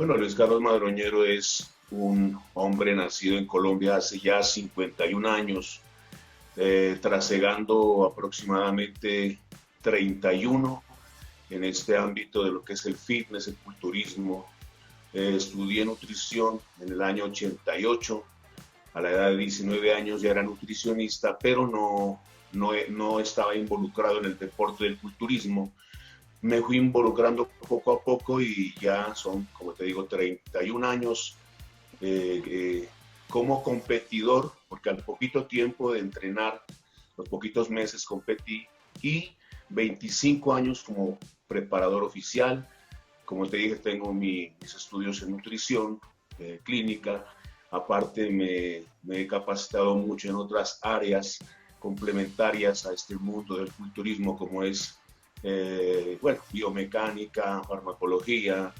Bueno, Luis Carlos Madroñero es un hombre nacido en Colombia hace ya 51 años, trasegando aproximadamente 31 en este ámbito de lo que es el fitness, el culturismo. Estudié nutrición en el año 88, a la edad de 19 años ya era nutricionista, pero no estaba involucrado en el deporte del culturismo. Me fui involucrando poco a poco y ya son, como te digo, 31 años como competidor, porque al poquito tiempo de entrenar, los poquitos meses competí, y 25 años como preparador oficial. Como te dije, tengo mis estudios en nutrición clínica. Aparte, me he capacitado mucho en otras áreas complementarias a este mundo del culturismo, como es bueno, biomecánica, farmacología,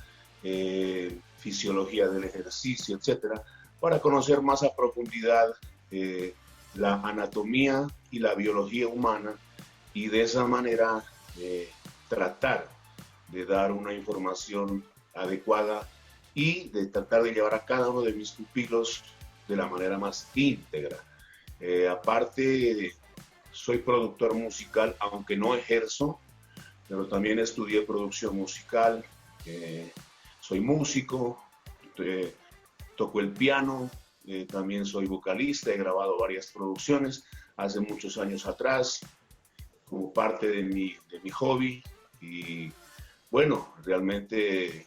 fisiología del ejercicio, etcétera, para conocer más a profundidad la anatomía y la biología humana y de esa manera tratar de dar una información adecuada y de tratar de llevar a cada uno de mis pupilos de la manera más íntegra. Aparte, soy productor musical, aunque no ejerzo, pero también estudié producción musical, soy músico, toco el piano, también soy vocalista, he grabado varias producciones hace muchos años atrás, como parte de mi hobby. Y bueno, realmente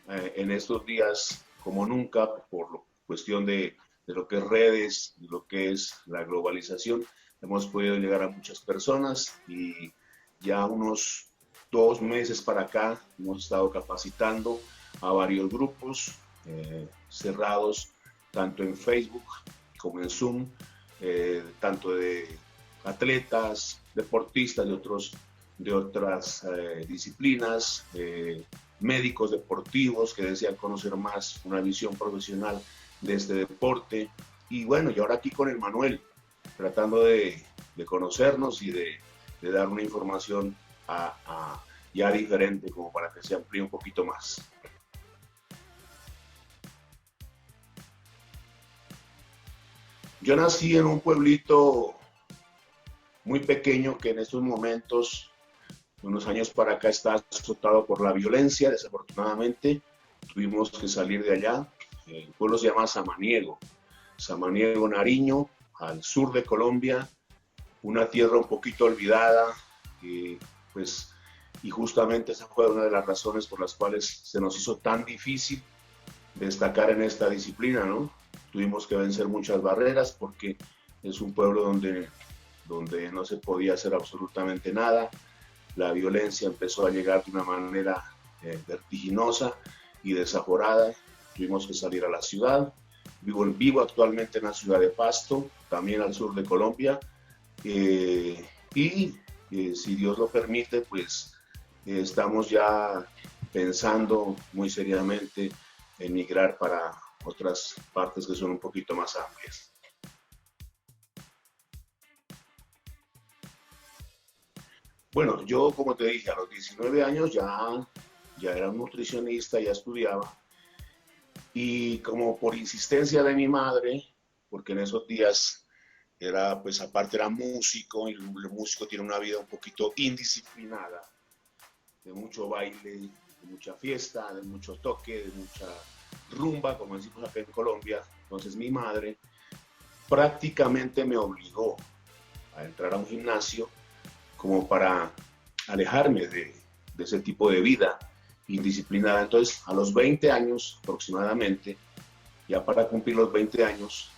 en estos días, como nunca, por cuestión de lo que es redes, de lo que es la globalización, hemos podido llegar a muchas personas y ya unos 2 meses para acá hemos estado capacitando a varios grupos cerrados, tanto en Facebook como en Zoom, tanto de atletas, deportistas de otras disciplinas, médicos deportivos que desean conocer más una visión profesional de este deporte. Y bueno, y ahora aquí con el Manuel, tratando de conocernos y de dar una información ya diferente, como para que se amplíe un poquito más. Yo nací en un pueblito muy pequeño que en estos momentos, unos años para acá, está azotado por la violencia, desafortunadamente. Tuvimos que salir de allá. El pueblo se llama Samaniego, Samaniego, Nariño, al sur de Colombia, una tierra un poquito olvidada, pues, y justamente esa fue una de las razones por las cuales se nos hizo tan difícil destacar en esta disciplina, ¿no? Tuvimos que vencer muchas barreras porque es un pueblo donde no se podía hacer absolutamente nada. La violencia empezó a llegar de una manera vertiginosa y desaforada. Tuvimos que salir a la ciudad. Vivo actualmente en la ciudad de Pasto, también al sur de Colombia. Y si Dios lo permite, pues estamos ya pensando muy seriamente en migrar para otras partes que son un poquito más amplias. Bueno, yo como te dije, a los 19 años ya era un nutricionista, ya estudiaba, y como por insistencia de mi madre, porque en esos días era, pues aparte era músico, y el músico tiene una vida un poquito indisciplinada, de mucho baile, de mucha fiesta, de mucho toque, de mucha rumba, como decimos acá en Colombia. Entonces mi madre prácticamente me obligó a entrar a un gimnasio como para alejarme de ese tipo de vida indisciplinada. Entonces, a los 20 años aproximadamente, ya para cumplir los 20 años,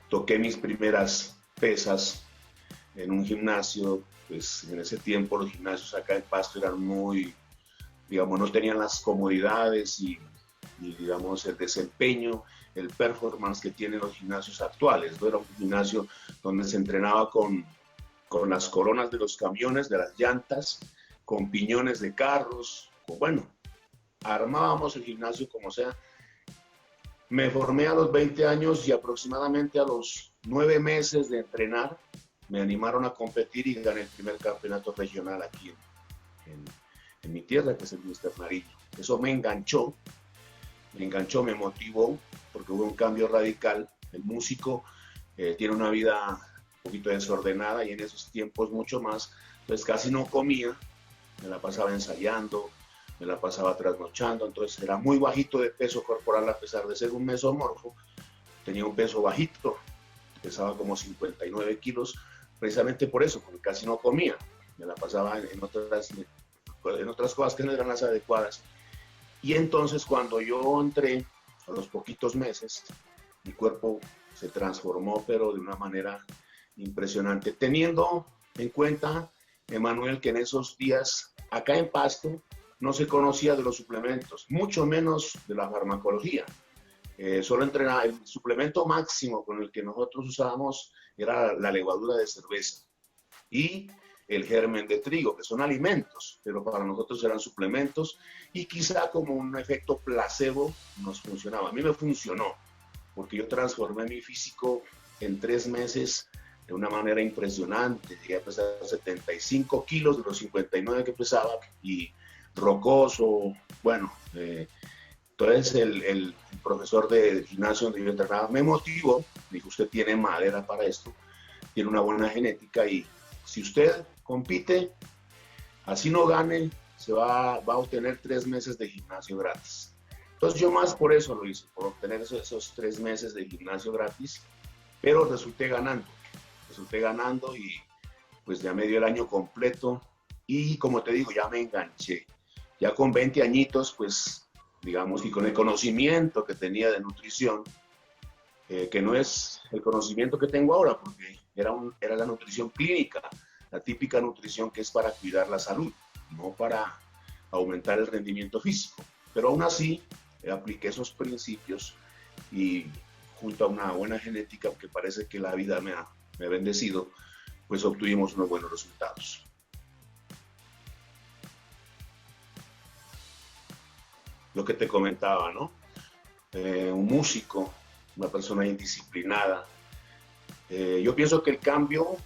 toqué mis primeras pesas en un gimnasio. Pues en ese tiempo los gimnasios acá en Pasto eran muy, digamos, no tenían las comodidades y digamos, el desempeño, el performance que tienen los gimnasios actuales, ¿no? Era un gimnasio donde se entrenaba con las coronas de los camiones, de las llantas, con piñones de carros, bueno, armábamos el gimnasio como sea. Me formé a los 20 años y aproximadamente a los 9 meses de entrenar, me animaron a competir y gané el primer campeonato regional aquí en mi tierra, que es el Mister Nariño. Eso me enganchó, me motivó, porque hubo un cambio radical. El músico tiene una vida un poquito desordenada y en esos tiempos mucho más, entonces casi no comía, me la pasaba ensayando, me la pasaba trasnochando, entonces era muy bajito de peso corporal a pesar de ser un mesomorfo, tenía un peso bajito, pesaba como 59 kilos, precisamente por eso, porque casi no comía, me la pasaba en otras cosas que no eran las adecuadas. Y entonces cuando yo entré, a los poquitos meses, mi cuerpo se transformó, pero de una manera impresionante, teniendo en cuenta, Emanuel, que en esos días, acá en Pasto, no se conocía de los suplementos, mucho menos de la farmacología. Solo entrenaba, el suplemento máximo con el que nosotros usábamos era la levadura de cerveza y el germen de trigo, que son alimentos, pero para nosotros eran suplementos y quizá como un efecto placebo nos funcionaba. A mí me funcionó porque yo transformé mi físico en 3 meses de una manera impresionante. Llegué a pesar 75 kilos de los 59 que pesaba y rocoso, bueno, entonces el profesor de gimnasio donde yo entrenaba me motivó, me dijo, usted tiene madera para esto, tiene una buena genética y si usted compite, así no gane, va a obtener 3 meses de gimnasio gratis. Entonces yo más por eso lo hice, por obtener esos 3 meses de gimnasio gratis, pero resulté ganando y pues ya me dio el año completo y como te digo, ya me enganché. Ya con 20 añitos, pues digamos, y con el conocimiento que tenía de nutrición, que no es el conocimiento que tengo ahora, porque era la nutrición clínica, la típica nutrición que es para cuidar la salud, no para aumentar el rendimiento físico. Pero aún así, apliqué esos principios y junto a una buena genética, que parece que la vida me ha bendecido, pues obtuvimos unos buenos resultados. Lo que te comentaba, ¿no? Un músico, una persona indisciplinada. Yo pienso que el cambio,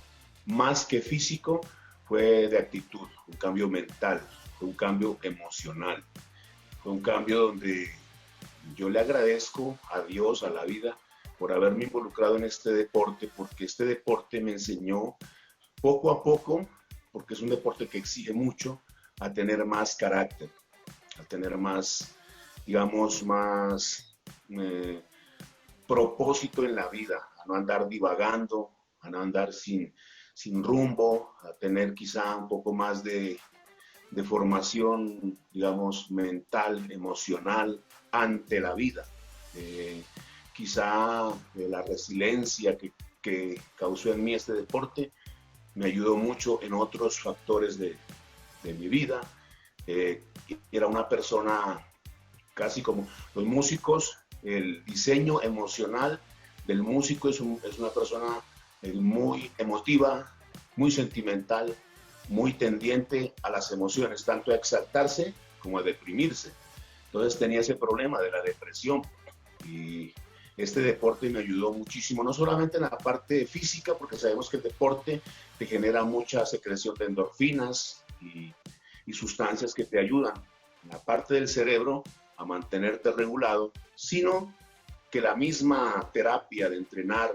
más que físico, fue de actitud, un cambio mental, fue un cambio emocional, fue un cambio donde yo le agradezco a Dios, a la vida, por haberme involucrado en este deporte, porque este deporte me enseñó poco a poco, porque es un deporte que exige mucho, a tener más carácter, a tener más, digamos, más propósito en la vida, a no andar divagando, a no andar sin rumbo, a tener quizá un poco más de formación, digamos, mental, emocional ante la vida. Quizá la resiliencia que causó en mí este deporte me ayudó mucho en otros factores de mi vida. Era una persona casi como los músicos, el diseño emocional del músico es una persona muy emotiva, muy sentimental, muy tendiente a las emociones, tanto a exaltarse como a deprimirse. Entonces tenía ese problema de la depresión y este deporte me ayudó muchísimo, no solamente en la parte física, porque sabemos que el deporte te genera mucha secreción de endorfinas y sustancias que te ayudan en la parte del cerebro a mantenerte regulado, sino que la misma terapia de entrenar,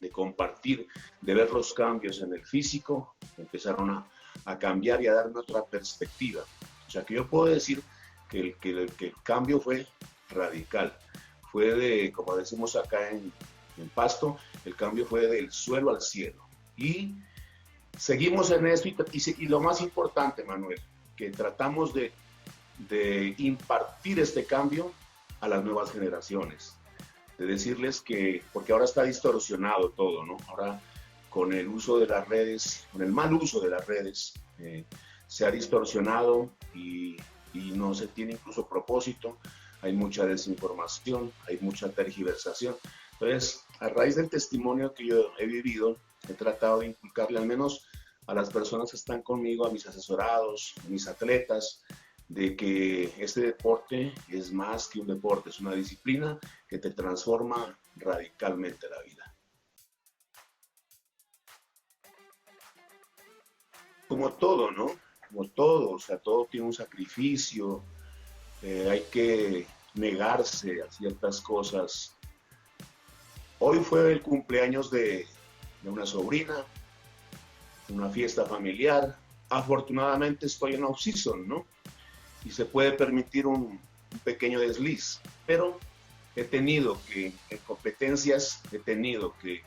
de compartir, de ver los cambios en el físico, empezaron a cambiar y a darme otra perspectiva. O sea que yo puedo decir que el cambio fue radical. Fue de, como decimos acá en Pasto, el cambio fue del suelo al cielo. Y seguimos en eso y lo más importante, Manuel, que tratamos de impartir este cambio a las nuevas generaciones. De decirles que, porque ahora está distorsionado todo, ¿no? Ahora con el uso de las redes, con el mal uso de las redes, se ha distorsionado y no se tiene incluso propósito, hay mucha desinformación, hay mucha tergiversación. Entonces, a raíz del testimonio que yo he vivido, he tratado de inculcarle al menos a las personas que están conmigo, a mis asesorados, a mis atletas, de que este deporte es más que un deporte, es una disciplina que te transforma radicalmente la vida. Como todo, ¿no? como todo, o sea, todo tiene un sacrificio, hay que negarse a ciertas cosas. Hoy fue el cumpleaños de una sobrina, una fiesta familiar. Afortunadamente estoy en off-season, ¿no? Y se puede permitir un pequeño desliz, pero he tenido que, en competencias, he tenido que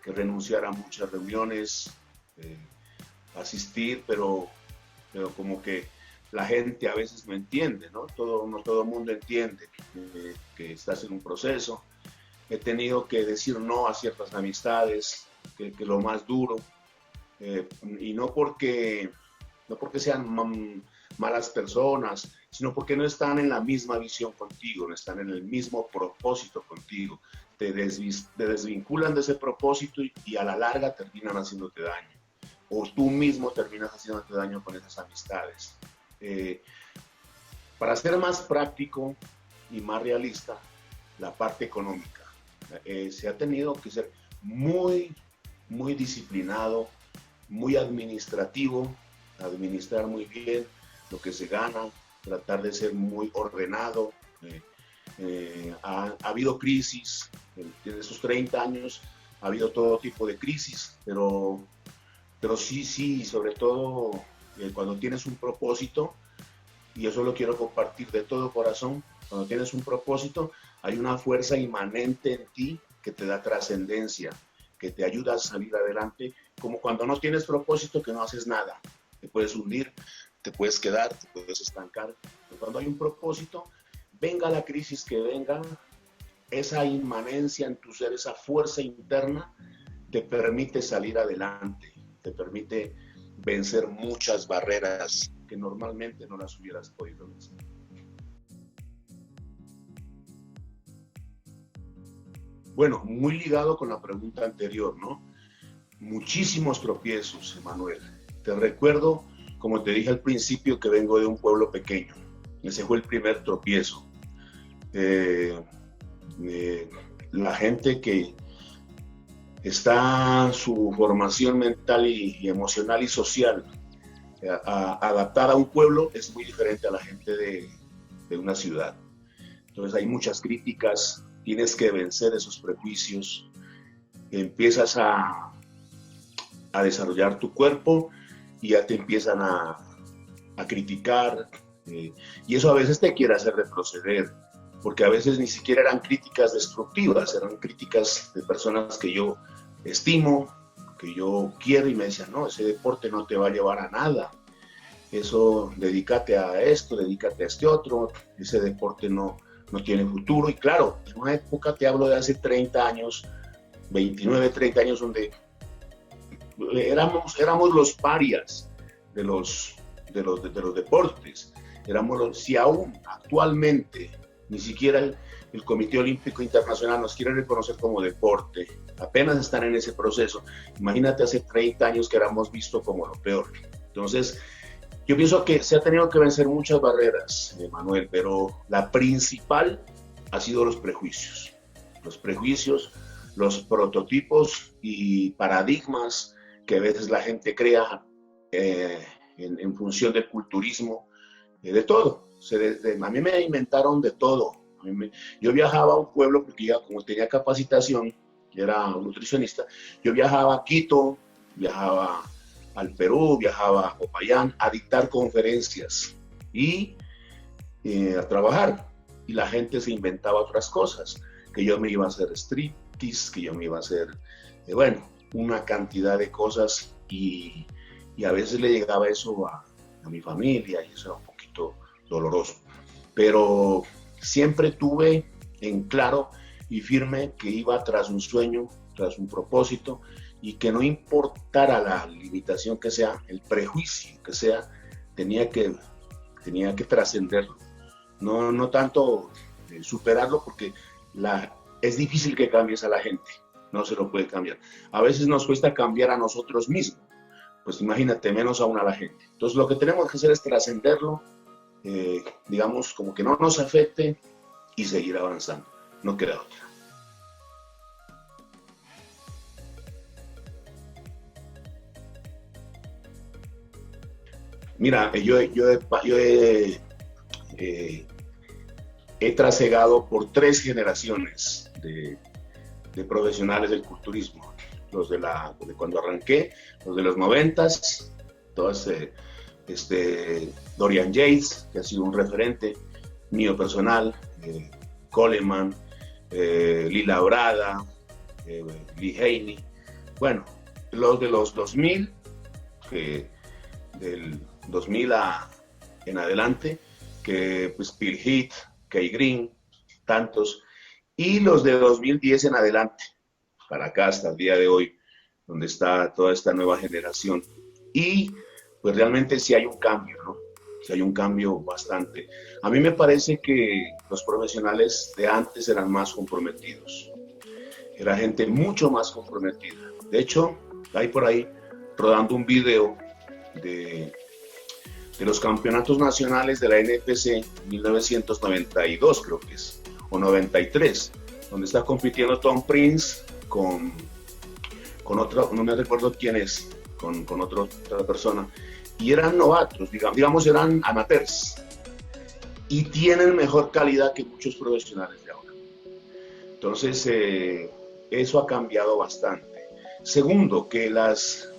renunciar a muchas reuniones, eh, asistir, pero como que la gente a veces no entiende, ¿no? No todo el mundo entiende que estás en un proceso. He tenido que decir no a ciertas amistades, que lo más duro, y no porque sean malas personas, sino porque no están en la misma visión contigo, no están en el mismo propósito contigo. Te desvinculan de ese propósito y a la larga terminan haciéndote daño. O tú mismo terminas haciéndote daño con esas amistades. Eh, para ser más práctico y más realista, la parte económica. Se ha tenido que ser muy, muy disciplinado, muy administrativo, administrar muy bien lo que se gana, tratar de ser muy ordenado. Ha habido crisis, en esos 30 años ha habido todo tipo de crisis, pero sí, sobre todo cuando tienes un propósito, y eso lo quiero compartir de todo corazón, cuando tienes un propósito, hay una fuerza inmanente en ti que te da trascendencia, que te ayuda a salir adelante, como cuando no tienes propósito, que no haces nada. Te puedes hundir, te puedes quedar, te puedes estancar. Pero cuando hay un propósito, venga la crisis que venga, esa inmanencia en tu ser, esa fuerza interna, te permite salir adelante, te permite vencer muchas barreras que normalmente no las hubieras podido vencer. Bueno, muy ligado con la pregunta anterior, ¿no? Muchísimos tropiezos, Emanuel. Te recuerdo, como te dije al principio, que vengo de un pueblo pequeño. Ese fue el primer tropiezo. Eh, la gente que está su formación mental y emocional y social adaptada a un pueblo es muy diferente a la gente de una ciudad. Entonces hay muchas críticas, tienes que vencer esos prejuicios, empiezas a desarrollar tu cuerpo y ya te empiezan a criticar, y eso a veces te quiere hacer retroceder, porque a veces ni siquiera eran críticas destructivas, eran críticas de personas que yo estimo, que yo quiero, y me decían, no, ese deporte no te va a llevar a nada, eso, dedícate a esto, dedícate a este otro, ese deporte no tiene futuro. Y claro, en una época, te hablo de hace 30 años, 29, 30 años, donde éramos los parias de los deportes. Si aún actualmente ni siquiera el Comité Olímpico Internacional nos quiere reconocer como deporte, apenas están en ese proceso. Imagínate hace 30 años que éramos vistos como lo peor. Entonces, yo pienso que se ha tenido que vencer muchas barreras, Manuel, pero la principal ha sido los prejuicios. Los prejuicios, los prototipos y paradigmas que a veces la gente crea en función del culturismo, de todo. A mí me inventaron de todo. Yo viajaba a un pueblo porque ya como tenía capacitación, era un nutricionista, yo viajaba a Quito, viajaba al Perú, viajaba a Popayán a dictar conferencias y a trabajar. Y la gente se inventaba otras cosas, que yo me iba a hacer striptease, que yo me iba a hacer, bueno, una cantidad de cosas, y a veces le llegaba eso a mi familia y eso era un poquito doloroso. Pero siempre tuve en claro y firme que iba tras un sueño, tras un propósito, y que no importara la limitación que sea, el prejuicio que sea, tenía que trascenderlo. No tanto superarlo, porque es difícil que cambies a la gente, no se lo puede cambiar. A veces nos cuesta cambiar a nosotros mismos, pues imagínate, menos aún a la gente. Entonces lo que tenemos que hacer es trascenderlo, digamos, como que no nos afecte y seguir avanzando. No queda otra. Mira, eh, he trasegado por 3 generaciones de profesionales del culturismo. De cuando arranqué, los de los 90s, todos, Dorian Yates, que ha sido un referente mío personal, Coleman, Lee Labrada, Lee Haney. Bueno, los de los 2000, del 2000 en adelante, que pues Bill Heath, Kay Green, tantos, y los de 2010 en adelante, para acá hasta el día de hoy, donde está toda esta nueva generación. Y pues realmente sí hay un cambio, ¿no? Sí hay un cambio bastante. A mí me parece que los profesionales de antes eran más comprometidos. Era gente mucho más comprometida. De hecho, hay por ahí rodando un video de los campeonatos nacionales de la NFC 1992, creo que es, o 93, donde está compitiendo Tom Prince con otro, no me recuerdo quién es, con otra persona, y eran novatos, digamos eran amateurs, y tienen mejor calidad que muchos profesionales de ahora. Entonces, eso ha cambiado bastante. Segundo, que las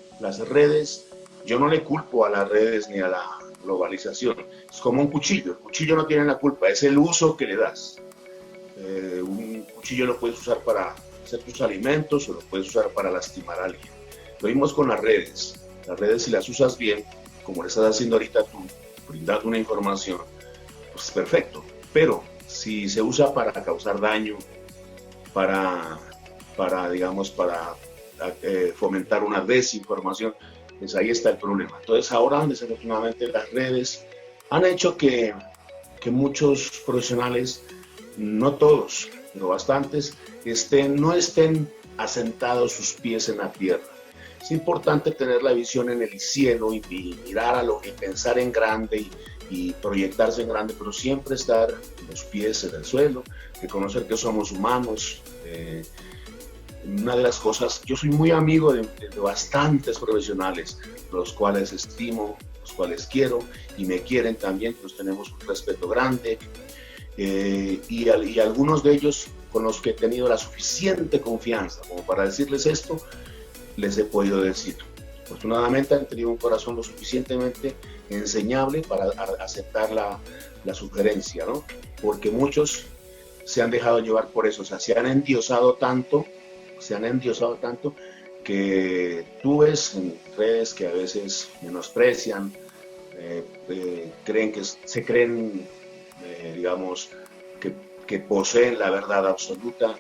redes, yo no le culpo a las redes ni a la globalización, es como un cuchillo, el cuchillo no tiene la culpa, es el uso que le das. Un cuchillo lo puedes usar para hacer tus alimentos o lo puedes usar para lastimar a alguien. Lo mismo con las redes si las usas bien, como le estás haciendo ahorita tú, brindando una información, pues perfecto, pero si se usa para causar daño, para fomentar una desinformación, pues ahí está el problema. Entonces ahora, desafortunadamente, las redes han hecho que muchos profesionales, no todos, pero bastantes, no estén asentados sus pies en la tierra. Es importante tener la visión en el cielo y mirar y pensar en grande y proyectarse en grande, pero siempre estar los pies en el suelo, reconocer que somos humanos. Una de las cosas, yo soy muy amigo de bastantes profesionales, los cuales estimo, los cuales quiero y me quieren también, pues tenemos un respeto grande, y algunos de ellos con los que he tenido la suficiente confianza como para decirles esto, les he podido decir. Afortunadamente han tenido un corazón lo suficientemente enseñable para aceptar la sugerencia, ¿no? Porque muchos se han dejado llevar por eso, o sea, se han endiosado tanto que tú ves en redes que a veces menosprecian, se creen, digamos, que poseen la verdad absoluta,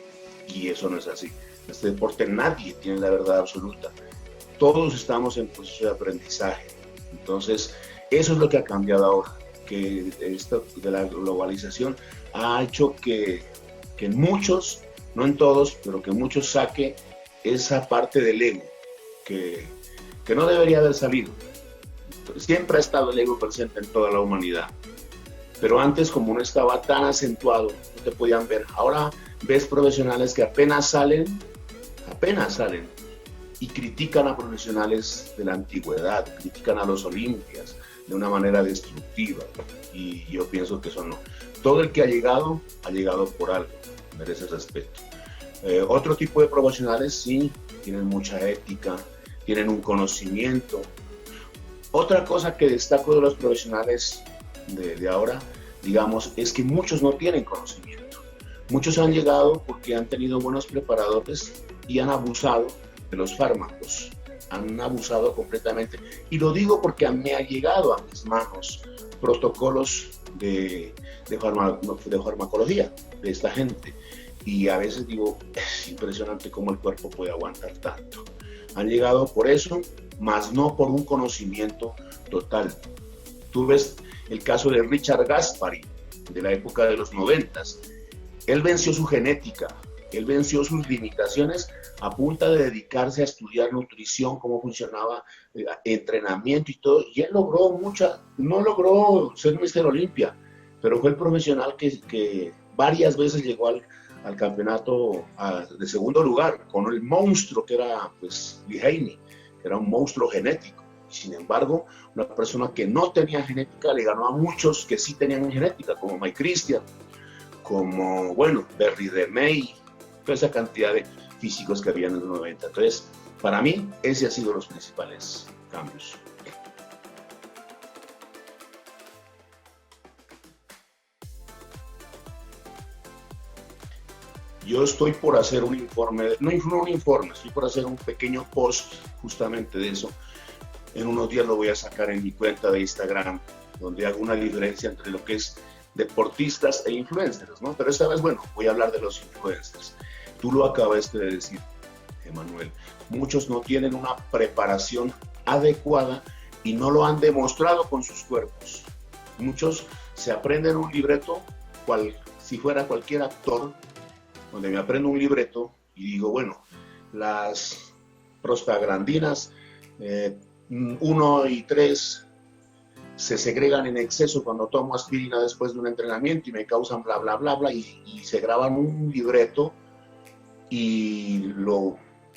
y eso no es así. En este deporte nadie tiene la verdad absoluta. Todos estamos en proceso de aprendizaje. Entonces, eso es lo que ha cambiado ahora, que esto de la globalización ha hecho que muchos, no en todos, pero que muchos saque esa parte del ego que no debería haber salido. Siempre ha estado el ego presente en toda la humanidad, pero antes, como no estaba tan acentuado, no te podían ver. Ahora ves profesionales que apenas salen y critican a profesionales de la antigüedad, critican a los olimpias de una manera destructiva, y yo pienso que eso no. Todo el que ha llegado por algo, merece respeto. Otro tipo de profesionales sí tienen mucha ética, tienen un conocimiento. Otra cosa que destaco de los profesionales de ahora, digamos, es que muchos no tienen conocimiento. Muchos han llegado porque han tenido buenos preparadores y han abusado de los fármacos, han abusado completamente. Y lo digo porque me ha llegado a mis manos protocolos de farmacología de esta gente. Y a veces digo, es impresionante cómo el cuerpo puede aguantar tanto. Han llegado por eso, más no por un conocimiento total. Tú ves el caso de Richard Gaspari, de la época de los 90s. Él venció su genética, él venció sus limitaciones a punta de dedicarse a estudiar nutrición, cómo funcionaba, entrenamiento y todo. Y él logró no logró ser Mister Olympia, pero fue el profesional que varias veces llegó al campeonato de segundo lugar, con el monstruo que era, pues, Lee Haney, que era un monstruo genético. Sin embargo, una persona que no tenía genética le ganó a muchos que sí tenían genética, como Mike Christian, como, bueno, Berry DeMey, toda esa cantidad de físicos que había en los 90. Entonces, para mí, ese ha sido los principales cambios. Yo estoy por hacer un informe, no un informe, estoy por hacer un pequeño post justamente de eso. En unos días lo voy a sacar en mi cuenta de Instagram, donde hago una diferencia entre lo que es deportistas e influencers, ¿no? Pero esta vez, bueno, voy a hablar de los influencers. Tú lo acabaste de decir, Emanuel. Muchos no tienen una preparación adecuada y no lo han demostrado con sus cuerpos. Muchos se aprenden un libreto, cual si fuera cualquier actor, donde me aprendo un libreto y digo, bueno, las prostaglandinas 1 y 3 se segregan en exceso cuando tomo aspirina después de un entrenamiento y me causan bla, bla, bla, bla, y se graban un libreto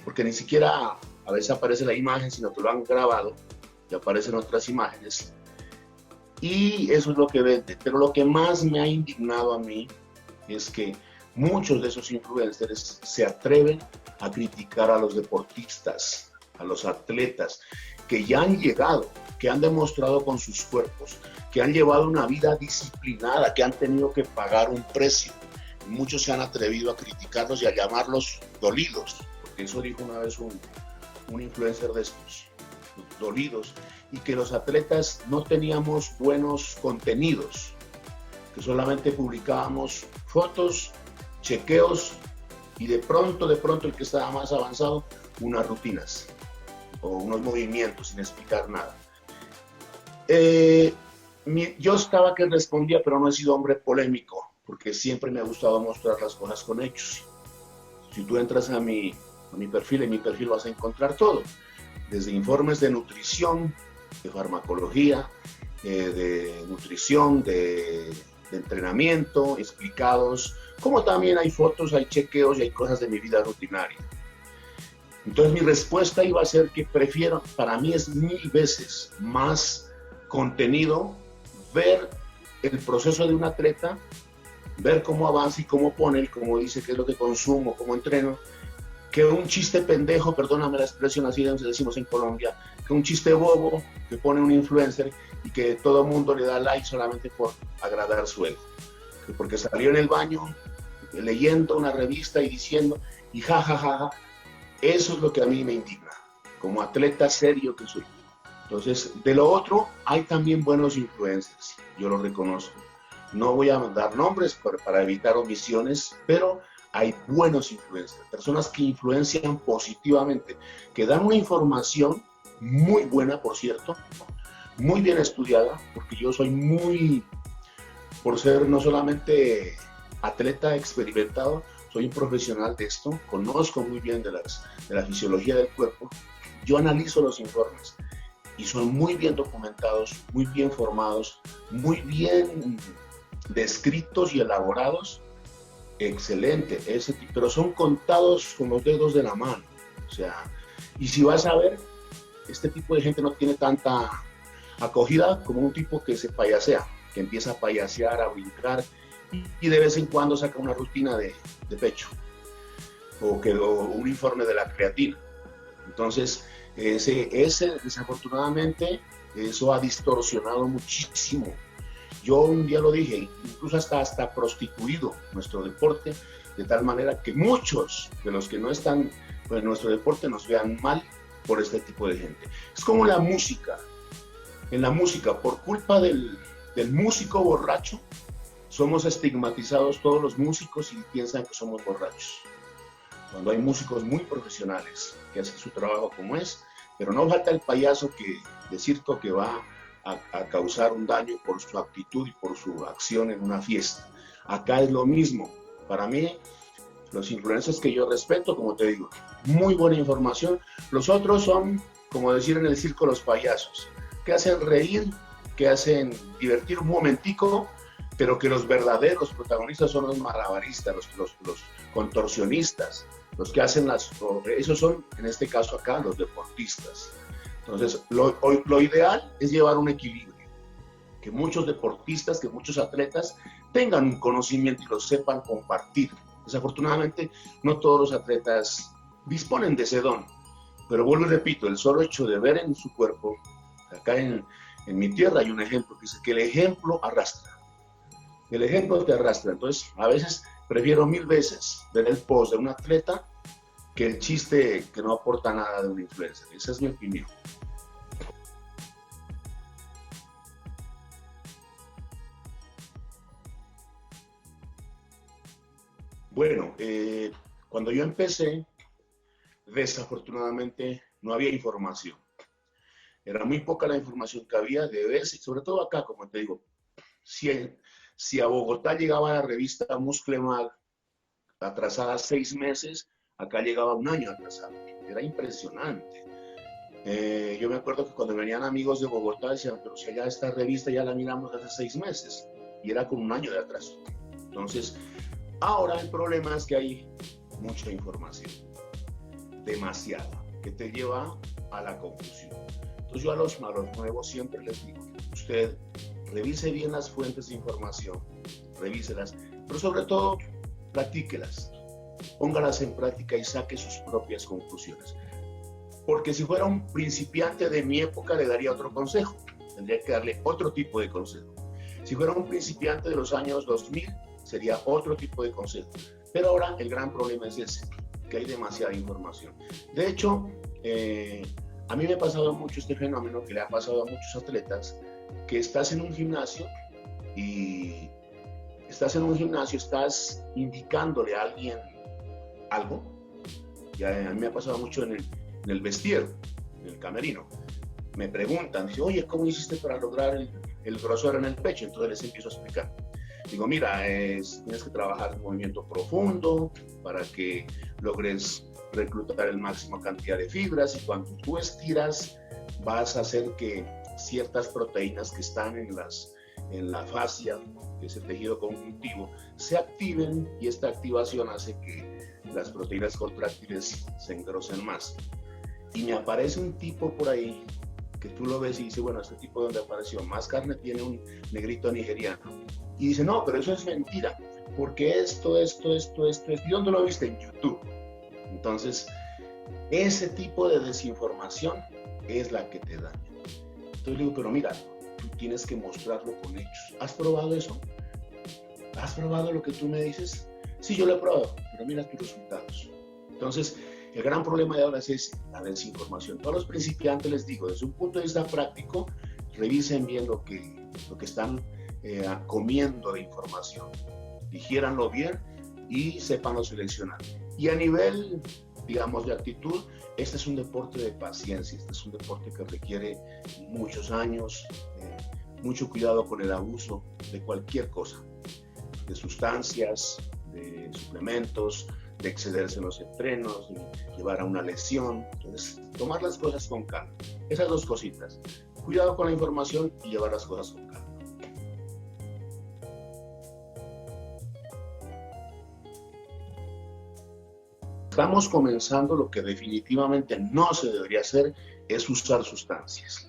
porque ni siquiera a veces aparece la imagen, sino que lo han grabado y aparecen otras imágenes. Y eso es lo que vende. Pero lo que más me ha indignado a mí es que muchos de esos influencers se atreven a criticar a los deportistas, a los atletas, que ya han llegado, que han demostrado con sus cuerpos, que han llevado una vida disciplinada, que han tenido que pagar un precio. Y muchos se han atrevido a criticarlos y a llamarlos dolidos, porque eso dijo una vez un influencer de estos, dolidos, y que los atletas no teníamos buenos contenidos, que solamente publicábamos fotos, chequeos y de pronto el que estaba más avanzado, unas rutinas o unos movimientos sin explicar nada. Yo estaba que respondía, pero no he sido hombre polémico, porque siempre me ha gustado mostrar las cosas con hechos. Si tú entras a mi perfil, en mi perfil vas a encontrar todo, desde informes de nutrición, de farmacología, de nutrición, de entrenamiento, explicados, como también hay fotos, hay chequeos y hay cosas de mi vida rutinaria. Entonces mi respuesta iba a ser que prefiero, para mí es 1000 veces más contenido ver el proceso de un atleta, ver cómo avanza y cómo pone, cómo dice qué es lo que consumo, cómo entreno, que un chiste pendejo, perdóname la expresión así decimos en Colombia, que un chiste bobo que pone un influencer y que todo el mundo le da like solamente por agradar su ego, que porque salió en el baño leyendo una revista y diciendo y ja. Eso es lo que a mí me indigna, como atleta serio que soy. Entonces, de lo otro, hay también buenos influencers, yo lo reconozco. No voy a dar nombres para evitar omisiones, pero hay buenos influencers, personas que influencian positivamente, que dan una información muy buena, por cierto, muy bien estudiada, porque yo soy por ser no solamente atleta experimentado, soy un profesional de esto, conozco muy bien de la fisiología del cuerpo, yo analizo los informes y son muy bien documentados, muy bien formados, muy bien descritos y elaborados, excelente, pero son contados con los dedos de la mano, o sea, y si vas a ver, este tipo de gente no tiene tanta acogida como un tipo que se payasea, que empieza a payasear, a brincar, y de vez en cuando saca una rutina de pecho o un informe de la creatina. Entonces, ese desafortunadamente, eso ha distorsionado muchísimo. Yo un día lo dije, incluso hasta prostituido nuestro deporte, de tal manera que muchos de los que no están en nuestro deporte nos vean mal por este tipo de gente. Es como la música. En la música, por culpa del músico borracho, somos estigmatizados todos los músicos y piensan que somos borrachos. Cuando hay músicos muy profesionales que hacen su trabajo como es, pero no falta el payaso de circo que va a causar un daño por su actitud y por su acción en una fiesta. Acá es lo mismo. Para mí, los influencers que yo respeto, como te digo, muy buena información. Los otros son, como decir en el circo, los payasos, que hacen reír, que hacen divertir un momentico, pero que los verdaderos protagonistas son los malabaristas, los contorsionistas, los que hacen esos son, en este caso acá, los deportistas. Entonces, lo ideal es llevar un equilibrio, que muchos deportistas, que muchos atletas tengan un conocimiento y lo sepan compartir. Desafortunadamente, no todos los atletas disponen de ese don, pero vuelvo y repito, el solo hecho de ver en su cuerpo, acá en mi tierra hay un ejemplo que dice que el ejemplo arrastra. El ejemplo te arrastra. Entonces, a veces prefiero 1000 veces ver el post de un atleta que el chiste que no aporta nada de un influencer. Esa es mi opinión. Bueno, cuando yo empecé, desafortunadamente no había información. Era muy poca la información que había de veces, sobre todo acá, como te digo, si a Bogotá llegaba la revista Muscle atrasada 6 meses, acá llegaba un año atrasado. Era impresionante. Yo me acuerdo que cuando venían amigos de Bogotá decían, pero si allá esta revista ya la miramos hace 6 meses, y era con un año de atraso. Entonces, ahora el problema es que hay mucha información, demasiada, que te lleva a la confusión. Entonces yo a los nuevos siempre les digo, usted revise bien las fuentes de información, revíselas, pero sobre todo practíquelas, póngalas en práctica y saque sus propias conclusiones. Porque si fuera un principiante de mi época le daría otro consejo, tendría que darle otro tipo de consejo. Si fuera un principiante de los años 2000, sería otro tipo de consejo. Pero ahora el gran problema es ese, que hay demasiada información. De hecho, a mí me ha pasado mucho este fenómeno que le ha pasado a muchos atletas, que estás en un gimnasio y estás indicándole a alguien algo. Ya a mí me ha pasado mucho en el vestidor, en el camerino. Me preguntan, dice, oye, ¿cómo hiciste para lograr el grosor en el pecho? Entonces les empiezo a explicar. Digo, mira, tienes que trabajar en movimiento profundo para que logres reclutar el máximo cantidad de fibras, y cuando tú estiras vas a hacer que ciertas proteínas que están en la fascia, que es el tejido conjuntivo, se activen, y esta activación hace que las proteínas contráctiles se engrosen más. Y me aparece un tipo por ahí que tú lo ves y dices, bueno, este tipo de donde apareció, más carne tiene un negrito nigeriano. Y dice, no, pero eso es mentira, porque esto, ¿y dónde lo viste? En YouTube. Entonces, ese tipo de desinformación es la que te daña. Entonces le digo, pero mira, tú tienes que mostrarlo con hechos. ¿Has probado eso? ¿Has probado lo que tú me dices? Sí, yo lo he probado, pero mira tus resultados. Entonces, el gran problema de ahora es la desinformación. Todos los principiantes les digo, desde un punto de vista práctico, revisen bien lo que están comiendo de información. Digiéranlo bien y sépanlo seleccionar. Y a nivel, digamos, de actitud, este es un deporte de paciencia, este es un deporte que requiere muchos años, mucho cuidado con el abuso de cualquier cosa, de sustancias, de suplementos, de excederse en los entrenos, de llevar a una lesión. Entonces, tomar las cosas con calma. Esas dos cositas. Cuidado con la información y llevar las cosas con calma. Estamos comenzando. Lo que definitivamente no se debería hacer es usar sustancias.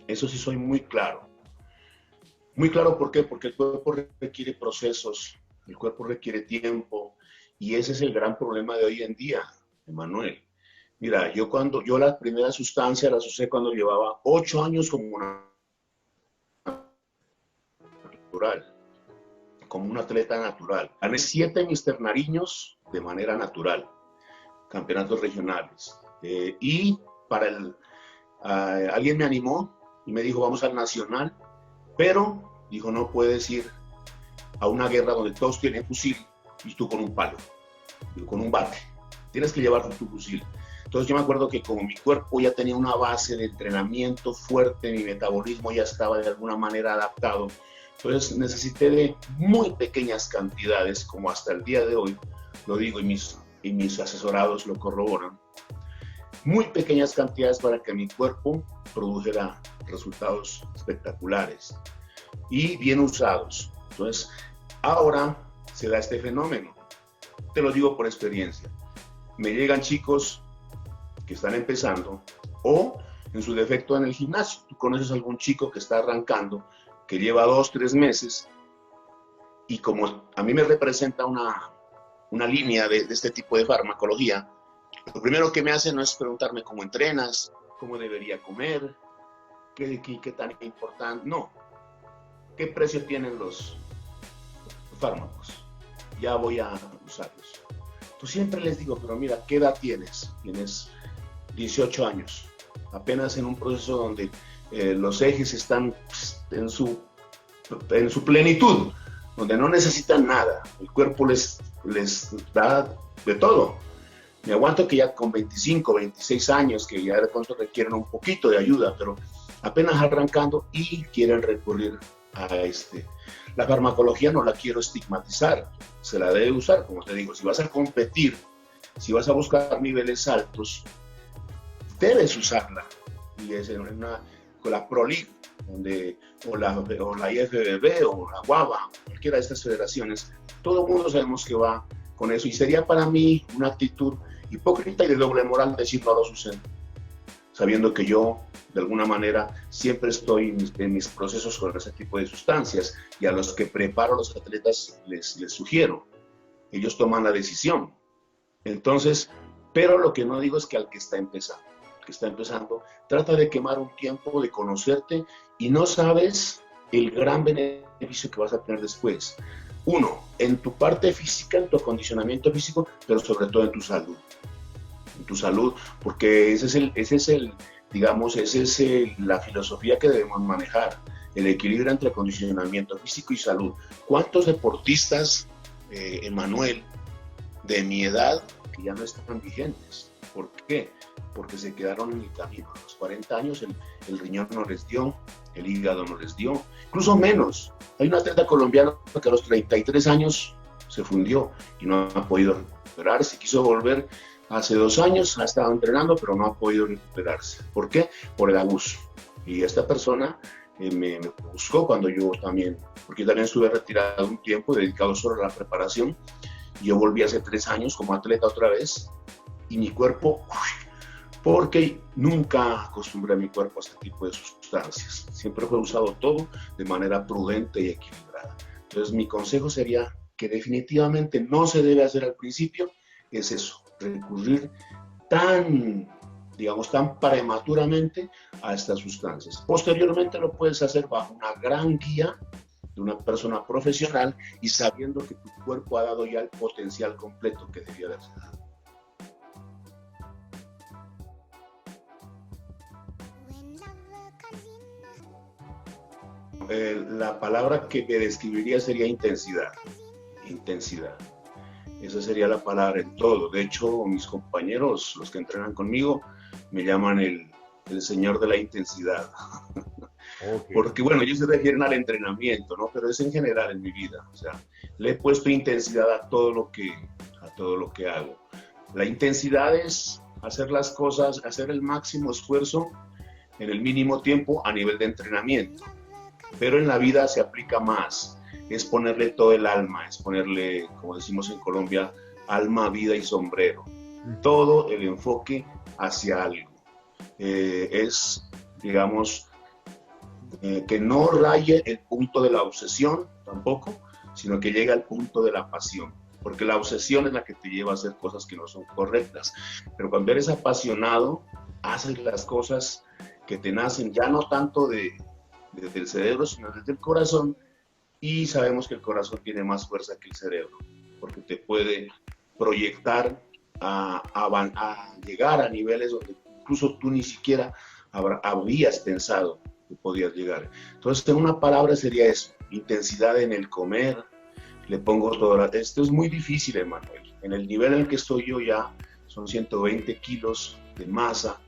Eso sí soy muy claro. Muy claro, ¿por qué? Porque el cuerpo requiere procesos, el cuerpo requiere tiempo, y ese es el gran problema de hoy en día, Emanuel. Mira, yo la primera sustancia las usé cuando llevaba 8 años como una natural, como un atleta natural. Gané 7 Mister Nariños de manera natural, campeonatos regionales. Y alguien me animó y me dijo, vamos al nacional, pero dijo, no puedes ir a una guerra donde todos tienen fusil y tú con un palo, con un bate. Tienes que llevar tu fusil. Entonces yo me acuerdo que como mi cuerpo ya tenía una base de entrenamiento fuerte, mi metabolismo ya estaba de alguna manera adaptado, entonces necesité de muy pequeñas cantidades, como hasta el día de hoy, lo digo y mis asesorados lo corroboran, muy pequeñas cantidades para que mi cuerpo produjera resultados espectaculares y bien usados. Entonces, ahora se da este fenómeno. Te lo digo por experiencia. Me llegan chicos que están empezando o en su defecto en el gimnasio. Tú conoces a algún chico que está arrancando, que lleva 2, 3 meses, y como a mí me representa una línea de este tipo de farmacología, lo primero que me hace no es preguntarme cómo entrenas, cómo debería comer, qué tan importante, no, qué precio tienen los fármacos, ya voy a usarlos. Pues siempre les digo, pero mira, ¿qué edad tienes? Tienes 18 años, apenas en un proceso donde los ejes están en su plenitud, donde no necesitan nada, el cuerpo les da de todo. Me aguanto que ya con 25, 26 años, que ya de pronto requieren un poquito de ayuda, pero apenas arrancando y quieren recurrir a La farmacología no la quiero estigmatizar, se la debe usar, como te digo, si vas a competir, si vas a buscar niveles altos, debes usarla. Y es con la Pro League, o la IFBB, o la WABA, cualquiera de estas federaciones, todo el mundo sabemos que va con eso, y sería para mí una actitud hipócrita y de doble moral decir no los usen, sabiendo que yo, de alguna manera, siempre estoy en mis procesos con ese tipo de sustancias, y a los que preparo a los atletas les sugiero, ellos toman la decisión. Entonces, pero lo que no digo es que al que está empezando, trata de quemar un tiempo, de conocerte, y no sabes el gran beneficio que vas a tener después. Uno, en tu parte física, en tu acondicionamiento físico, pero sobre todo en tu salud. En tu salud, porque esa es la filosofía que debemos manejar, el equilibrio entre acondicionamiento físico y salud. ¿Cuántos deportistas, Emanuel, de mi edad, que ya no están vigentes? ¿Por qué? Porque se quedaron en el camino. A los 40 años el riñón no les dio, el hígado no les dio, incluso menos. Hay un atleta colombiano que a los 33 años se fundió y no ha podido recuperarse. Quiso volver hace 2 años, ha estado entrenando, pero no ha podido recuperarse. ¿Por qué? Por el abuso. Y esta persona me buscó cuando yo también, porque también estuve retirado un tiempo, dedicado solo a la preparación. Yo volví hace 3 años como atleta otra vez, y mi cuerpo, porque nunca acostumbré a mi cuerpo a este tipo de sustancias. Siempre fue usado todo de manera prudente y equilibrada. Entonces mi consejo sería que definitivamente no se debe hacer al principio, es eso, recurrir tan prematuramente a estas sustancias. Posteriormente lo puedes hacer bajo una gran guía de una persona profesional y sabiendo que tu cuerpo ha dado ya el potencial completo que debía haberse dado. La palabra que me describiría sería intensidad. Intensidad. Esa sería la palabra en todo. De hecho, mis compañeros, los que entrenan conmigo, me llaman el señor de la intensidad. Okay. Porque, bueno, ellos se refieren al entrenamiento, ¿no? Pero es en general en mi vida. O sea, le he puesto intensidad a todo lo que hago. La intensidad es hacer las cosas, hacer el máximo esfuerzo en el mínimo tiempo a nivel de entrenamiento. Pero en la vida se aplica más. Es ponerle todo el alma, es ponerle, como decimos en Colombia, alma, vida y sombrero. Todo el enfoque hacia algo. Es, digamos, que no raye el punto de la obsesión tampoco, sino que llegue al punto de la pasión. Porque la obsesión es la que te lleva a hacer cosas que no son correctas. Pero cuando eres apasionado, haces las cosas que te nacen, ya no tanto desde el cerebro, sino desde el corazón. Y sabemos que el corazón tiene más fuerza que el cerebro, porque te puede proyectar a llegar a niveles donde incluso tú ni siquiera habías pensado que podías llegar. Entonces, en una palabra sería eso: intensidad en el comer. Le pongo todo. Esto es muy difícil, Emanuel. En el nivel en el que estoy yo ya son 120 kilos de masa.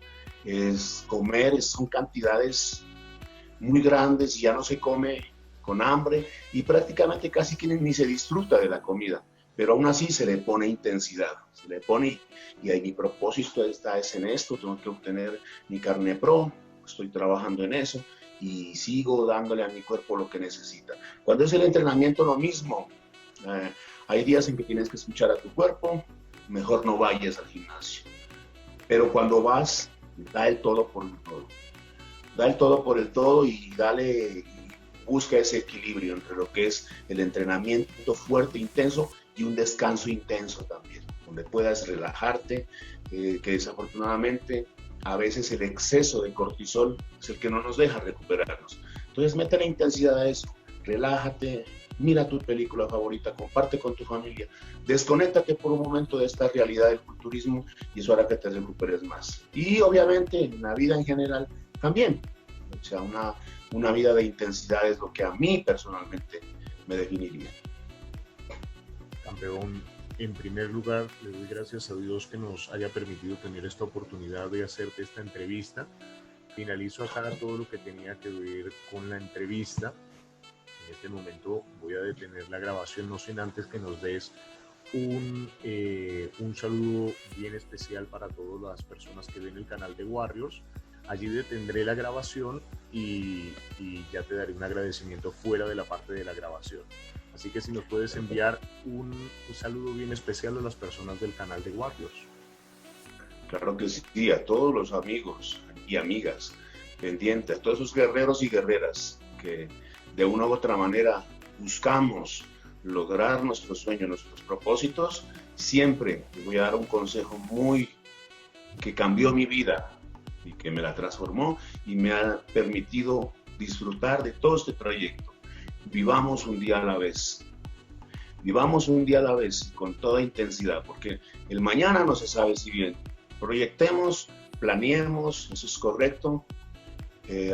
Son cantidades muy grandes y ya no se come con hambre y prácticamente casi que ni se disfruta de la comida, pero aún así se le pone intensidad, se le pone, y ahí mi propósito es en esto, tengo que obtener mi carne pro, estoy trabajando en eso y sigo dándole a mi cuerpo lo que necesita. Cuando es el entrenamiento, lo mismo, hay días en que tienes que escuchar a tu cuerpo, mejor no vayas al gimnasio, pero cuando vas, Da el todo por el todo. Da el todo por el todo y busca ese equilibrio entre lo que es el entrenamiento fuerte, intenso y un descanso intenso también, donde puedas relajarte, que desafortunadamente a veces el exceso de cortisol es el que no nos deja recuperarnos. Entonces, mete la intensidad a eso, relájate, mira tu película favorita, comparte con tu familia, desconéctate por un momento de esta realidad del culturismo y eso hará que te recuperes más. Y obviamente en la vida en general también, o sea, una vida de intensidad es lo que a mí personalmente me definiría. Campeón, en primer lugar, le doy gracias a Dios que nos haya permitido tener esta oportunidad de hacerte esta entrevista. Finalizo acá todo lo que tenía que ver con la entrevista. En este momento voy a detener la grabación, no sin antes que nos des un saludo bien especial para todas las personas que ven el canal de Warriors. Allí detendré la grabación y ya te daré un agradecimiento fuera de la parte de la grabación. Así que si nos puedes enviar un saludo bien especial a las personas del canal de Warriors. Claro que sí, a todos los amigos y amigas pendientes, a todos esos guerreros y guerreras que de una u otra manera buscamos lograr nuestros sueños, nuestros propósitos. Siempre les voy a dar un consejo que cambió mi vida y que me la transformó y me ha permitido disfrutar de todo este trayecto. Vivamos un día a la vez. Vivamos un día a la vez con toda intensidad, porque el mañana no se sabe si bien. Proyectemos, planeemos, eso es correcto.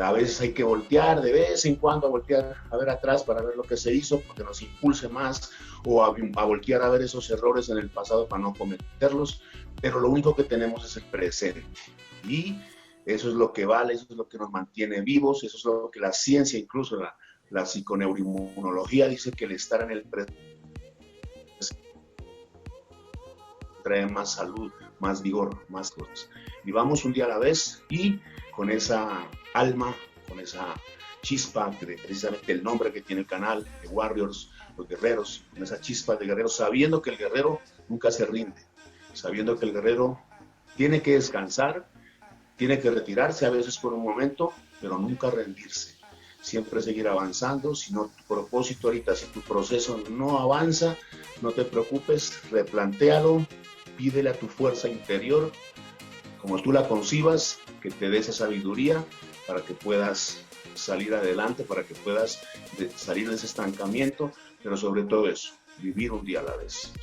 A veces hay que voltear de vez en cuando, a voltear a ver atrás para ver lo que se hizo, porque nos impulse más, o a voltear a ver esos errores en el pasado para no cometerlos, pero lo único que tenemos es el presente. Y eso es lo que vale, eso es lo que nos mantiene vivos, eso es lo que la ciencia, incluso la psiconeuroinmunología, dice que el estar en el presente trae más salud, más vigor, más cosas. Vivamos un día a la vez y con esa alma, con esa chispa, precisamente el nombre que tiene el canal, de Warriors, los guerreros, con esa chispa de guerreros, sabiendo que el guerrero nunca se rinde, sabiendo que el guerrero tiene que descansar, tiene que retirarse a veces por un momento, pero nunca rendirse. Siempre seguir avanzando. Si no, tu propósito ahorita, si tu proceso no avanza, no te preocupes, replantéalo, pídele a tu fuerza interior, como tú la concibas, que te dé esa sabiduría para que puedas salir adelante, para que puedas salir de ese estancamiento, pero sobre todo eso, vivir un día a la vez.